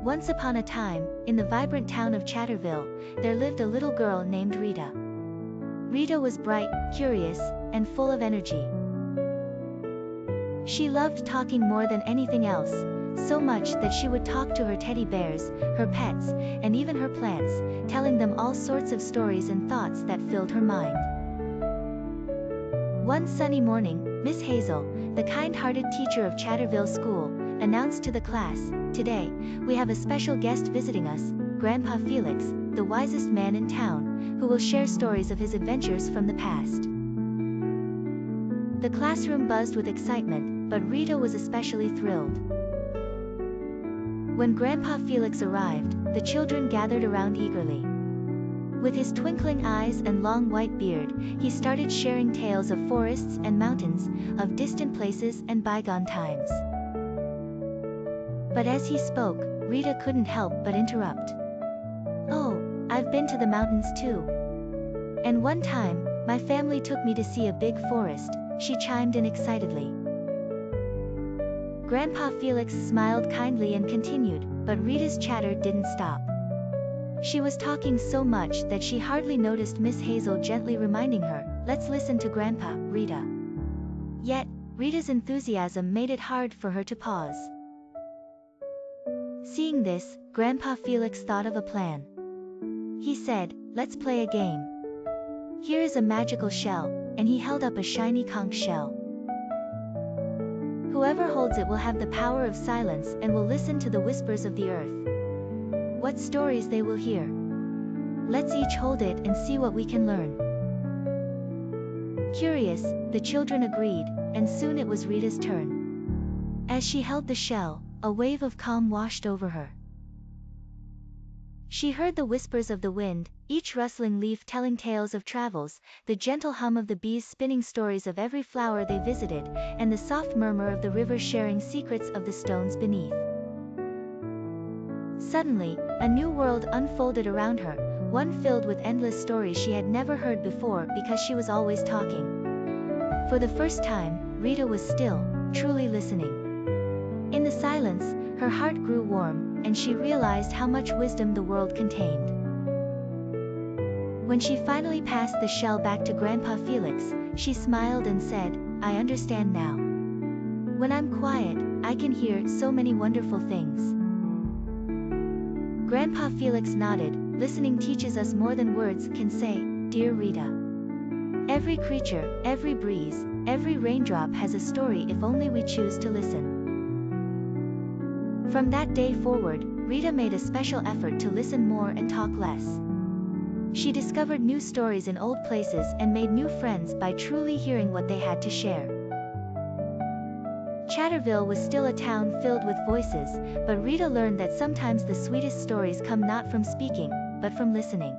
Once upon a time, in the vibrant town of Chatterville, there lived a little girl named Rita. Rita was bright, curious, and full of energy. She loved talking more than anything else, so much that she would talk to her teddy bears, her pets, and even her plants, telling them all sorts of stories and thoughts that filled her mind. One sunny morning, Miss Hazel, the kind-hearted teacher of Chatterville School, announced to the class, "Today, we have a special guest visiting us, Grandpa Felix, the wisest man in town, who will share stories of his adventures from the past." The classroom buzzed with excitement, but Rita was especially thrilled. When Grandpa Felix arrived, the children gathered around eagerly. With his twinkling eyes and long white beard, he started sharing tales of forests and mountains, of distant places and bygone times. But as he spoke, Rita couldn't help but interrupt. "Oh, I've been to the mountains too. And one time, my family took me to see a big forest," she chimed in excitedly. Grandpa Felix smiled kindly and continued, but Rita's chatter didn't stop. She was talking so much that she hardly noticed Miss Hazel gently reminding her, "Let's listen to Grandpa, Rita." Yet, Rita's enthusiasm made it hard for her to pause. Seeing this, Grandpa Felix thought of a plan. He said, "Let's play a game. Here is a magical shell," and he held up a shiny conch shell. "Whoever holds it will have the power of silence and will listen to the whispers of the earth. What stories they will hear. Let's each hold it and see what we can learn." Curious, the children agreed, and soon it was Rita's turn. As she held the shell, a wave of calm washed over her. She heard the whispers of the wind, each rustling leaf telling tales of travels, the gentle hum of the bees spinning stories of every flower they visited, and the soft murmur of the river sharing secrets of the stones beneath. Suddenly, a new world unfolded around her, one filled with endless stories she had never heard before because she was always talking. For the first time, Rita was still, truly listening. In the silence, her heart grew warm, and she realized how much wisdom the world contained. When she finally passed the shell back to Grandpa Felix, she smiled and said, "I understand now. When I'm quiet, I can hear so many wonderful things." Grandpa Felix nodded. "Listening teaches us more than words can say, dear Rita. Every creature, every breeze, every raindrop has a story if only we choose to listen." From that day forward, Rita made a special effort to listen more and talk less. She discovered new stories in old places and made new friends by truly hearing what they had to share. Chatterville was still a town filled with voices, but Rita learned that sometimes the sweetest stories come not from speaking, but from listening.